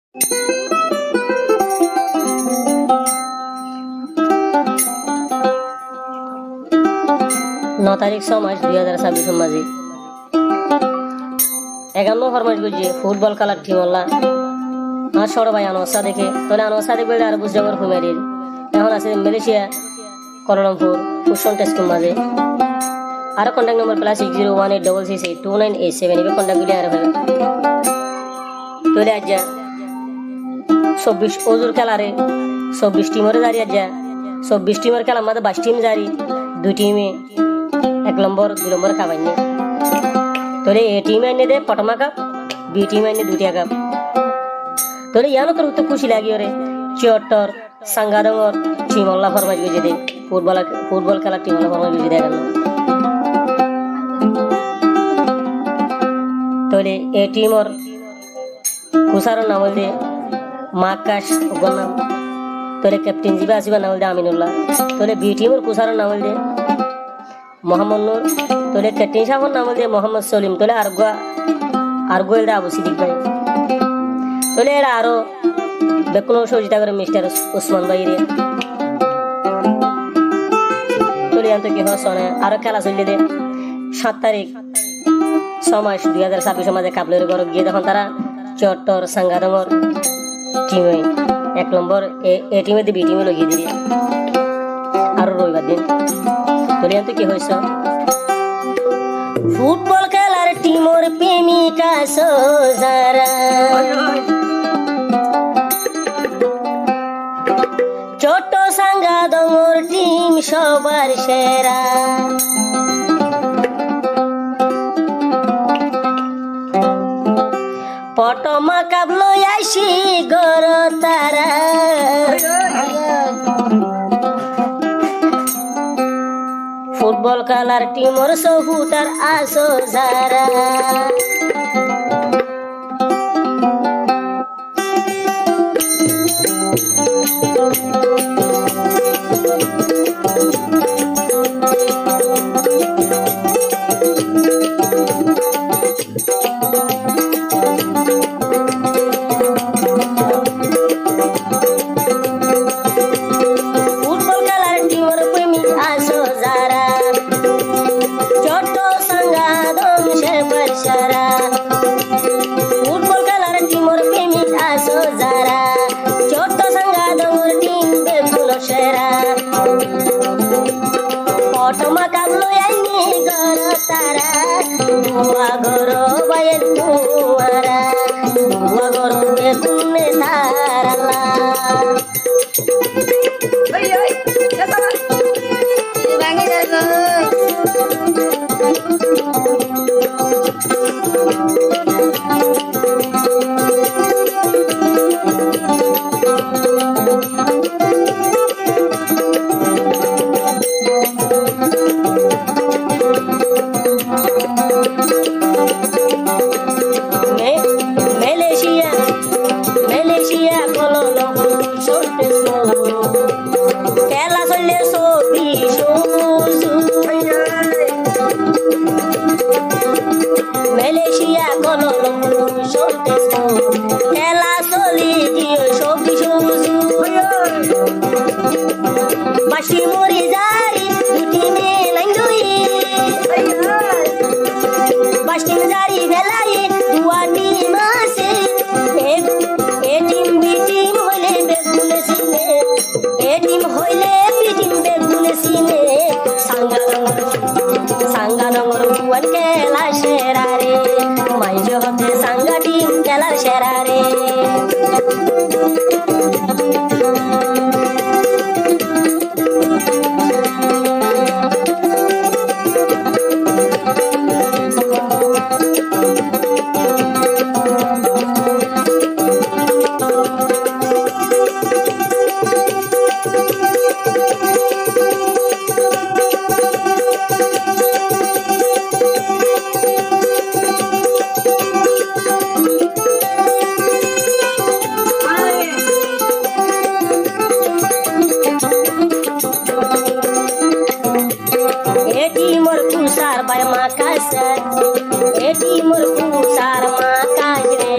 9 তারিখ 6 মাস 2026 মাঝে 51 ফরমাইশ করছি ফুটবল খেলার টিম হল্লা আমার ছোট ভাই আনোয়ার দেখে তাহলে আনোয়ার সাদেক বলে আর বুঝজাগর ফুমেরির এখন আছে মালয়েশিয়া কোয়ালালামপুর কুশন টেস্ট মাঝে আরো কন্ট্যাক্ট নম্বর +601866829887 এবে কন্ট্যাক্ট গুলি আর হবে তাহলে আজ 24 ওজুর খেলারে 24 টিমরে জারি আজ 24 টিমের খেলা আমাদের 22 টিম জারি দুই টিমে 1 নম্বর 2 নম্বর খাবাই নে তাহলে এ টিম এনে দে পটমা কাপ বি টিম এনে দুটিয়া কাপ তাহলে ইয়ানো তোর তো খুশি লাগি রে চট্টর সাঙ্গাদঙ্গর টিম আল্লাহ ফরমাইশ গজে দে ফুটবল খেলার টিম আল্লাহ ফরমাইশ গজে দে কেন তাহলে এ টিমর কুসারর নাম হল দে মাকাশ ওগর নাম তাহলে ক্যাপ্টেন জিবা আসিবা নাম হল দে আমিনুল্লাহ তাহলে বি টিমর কুসারর নাম হল দে মোহাম্মদ নূর তাহলে ক্যাপ্টেন সাহেবের নাম হল দে মোহাম্মদ সলিম তাহলে আরগো এলদা আবু সিদ্দিক ভাই তাহলে এরা আরো বেকুনো সহযোগিতা করে মিস্টার ওসমান ভাই রে তাহলে আন্ত কি হসনে আরো খেলা চললে দে 7 তারিখ 6 মাস 2026 মাঝে কাবলের ঘর গিয়ে তখন তারা চট্টর সাঙ্গাদঙ্গর টিমে 1 নম্বর এ টিমে বি টিমে লাগিয়ে দিবি আরো রবিবার দিন তাহলে আন্ত কি হয়েছে ফুটবল খেলার টিমর প্রেমিকা সোজারা ছোট সাঙ্গাদঙ্গর টিম সবার সেরা পটমা কাবলো আইসি গর তারা ফুটবল খেলার টিমর সহুটার আসো যারা ফুটবল খেলার টিমর প্রেমিক আসো যারা ছোট সাঙ্গাদঙ্গর টিম বেগুলো সেরা পটমা কাবলো আইনি গর তারা বুয়া গর বাইয়ের কুয়ারা বুয়া গর বেগুনে তারালা মালয়েশিয়া কোয়ালালামপুর খেলা চললে 24 মালয়েশিয়া কোয়ালালামপুর খেলা চলি গিয়ে 24 বাসি মরি জারি দুটি মেলাইন দুই বাস টিম জারি ভেলাই দুয়া টিম আছে এ টিম বি টিম হইলে বেগুনে সিনে এ টিম হইলে বি টিম বেগুনে সিনে সাঙ্গাদঙ্গর বুয়ান খেলা সেরা রে মাইজো হতে সাঙ্গা টিম খেলার সেরা রে এটি মোর পুষার মা কাজ রে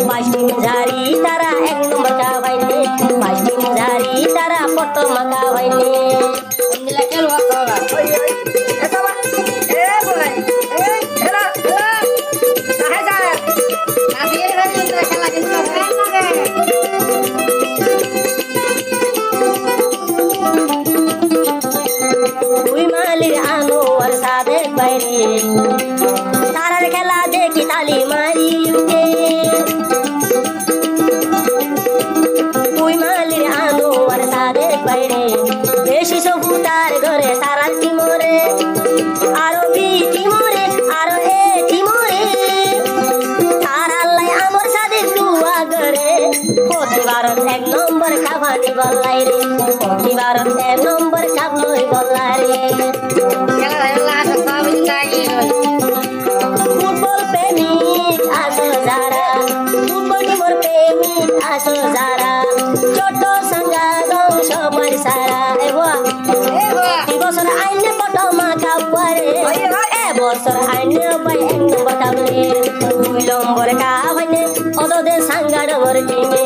বাইশটি ঝাড়ি তারা এক নম্বর খাওয়াইলে বাইশটি ঝাড়ি তারা প্রথম খাওয়াইলে তুই মালির আনোয়ার সাদের বাইরে তারার খেলা দেখি তালি মারি উঠে তুই মালির আনোয়ার সাদের বাইরে বেশি সবু তার ঘরে তারার টিমরে আরো বি টিমরে আরো এ টিমরে তার আল্লাহ আমার সাদের দুয়া করে প্রতিবারত এক নম্বর খাবানি বললাই রে প্রতিবারত এক নম্বর খাবলই বললাই রে ফুটবল প্রেমিক আসো যারা ফুটবল টিমর প্রেমিক আসো যারা ছোট সাঙ্গাদম সবাই সারা এবছর আইনে পটো মাকা পারে এবছর আইনে পাই এক নম্বর খাবলে 2 নম্বর খাওয়াইনে ওদের সাঙ্গাদমর টিমে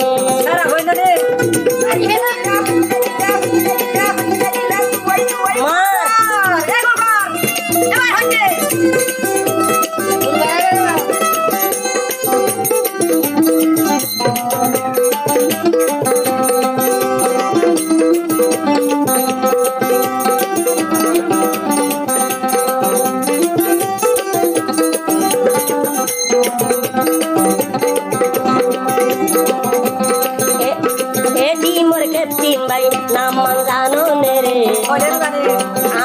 নাম জানো রে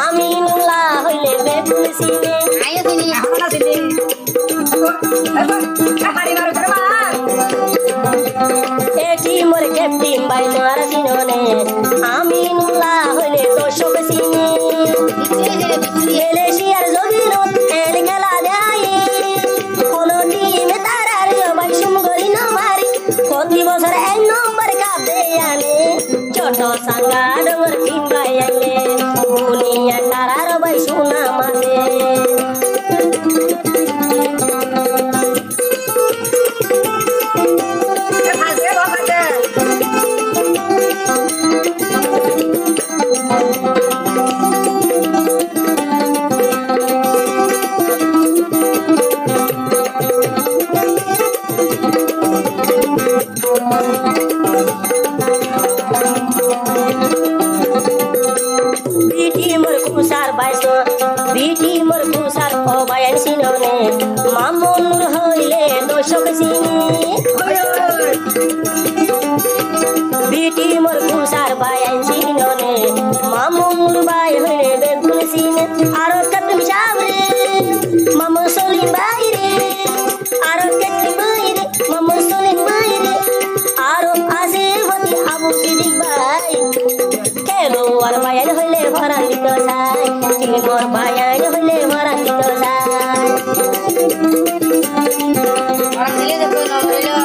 আমি নুলা হইলে বেগুন সিনে এটি মোর ক্যাপ্টেন ভাই মার সিননে আমি নুলা হইলে দর্শক সিনে মালয়েশিয়ার জমিনত এর খেলা দেয় কোন টিমে তারার বাইশুম গলি না মারি প্রতি বছর এক নম্বর কাপ দেয় আনে ছোট সাঙ্গা ডোর টিম ভাই আইলে দুনিয়া তারার বাইশুম না মাসে বিটি মোর কুসার ও বায়ান সিননে মামুনুর হইলে দর্শক সিনি বিটি মোর কুসার বায়ান সিননে মামুনুর বাই হইলে বেগুন সিনে আরো কাতুম সাবরে মামু সলিম বাই রে আরো কাতুম বাই রে মামু সলিম বাই রে আরো আসে হতি আবু সিদ্দিক বাই কেলো আর বায়ান হইলে ভরা দিত সাই মোর বায়ান হইলে ভরা দিত সাই আর দিলে দেখো না হইলো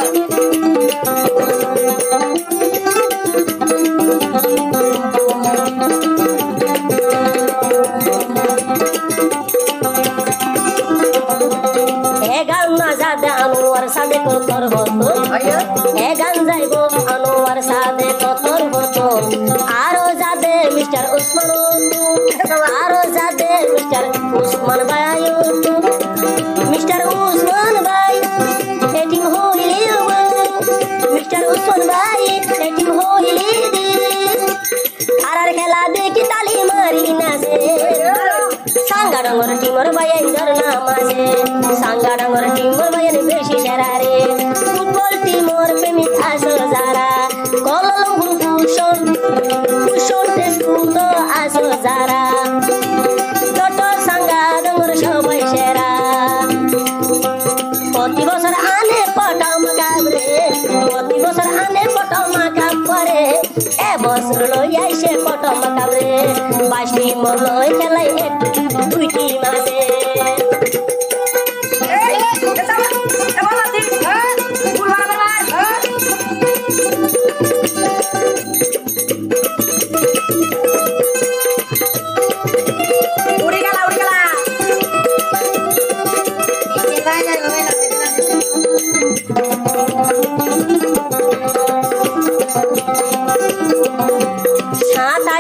আনোয়ার সাদে কতর হতো এ গান যাইব আনোয়ার সাদে কতর হতো আরো যাবে মিস্টার উসমান আরো যাবে মিস্টার উসমান ভাই মিস্টার উসমান ভাই এটিং হইলে মিস্টার উসমান ভাই এটিং হইলে আর খেলা দেখি তালি মারি নাচে সাঙ্গা ডাঙ্গর টিমর বায়ান ধরনা মাঝে সাঙ্গা ডাঙ্গর টিমর বায়ান বেশি সেরা রে ফুটবল টিমর প্রেমিক আসো যারা কলম কুশন কুশন স্কুল তো আসো যারা ছোট সাঙ্গা ডাঙ্গর সবাই সেরা প্রতি বছর আনে পটাম কাবরে প্রতি বছর আনে পটাম কাবরে এ বছর লই আইছে পটাম কাবরে 22টি মোর লই খেলাই দুইটি মাসে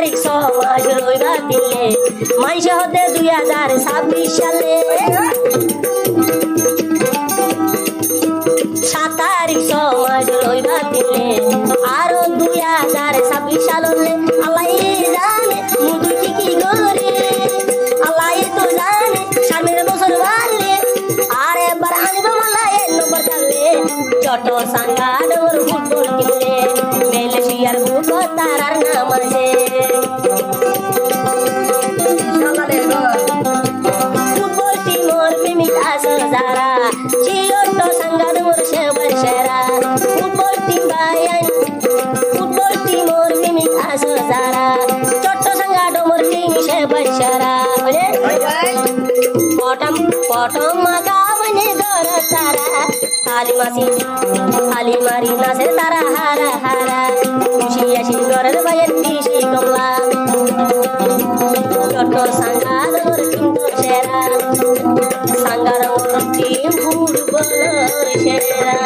তারিখ সমাজ রইবা দিলে মাইশ হতে 2026 সালে 7 তারিখ সমাজ রইবা দিলে আরো 2026 সালে আল্লাহ জানে মুদু কি করে আল্লাহ তো জানে সামনের বছর বাড়লে আর এবার আনবো মালায় নম্বর চালে ছোট সাঙ্গা ডোর ফুটবল কিনলে মেলেশিয়ার বুকো তারার নাম আছে ফুটবল টিমর প্রেমিক আসো যারা ছোট সাঙ্গা ডোর সেবার সেরা ফুটবল টিম বাইন ফুটবল টিমর প্রেমিক আসো যারা ছোট সাঙ্গা ডোর টিম সেবার সেরা পটম পটম মাগাবনে গর তারা আলি মারি নাচে তারা হারা হারা খুশি আসি গরের বাইয়ের দিশি কমলা ছোট সাঙ্গা দর কিন্তু সেরা সাঙ্গার টিম ফুটবল সেরা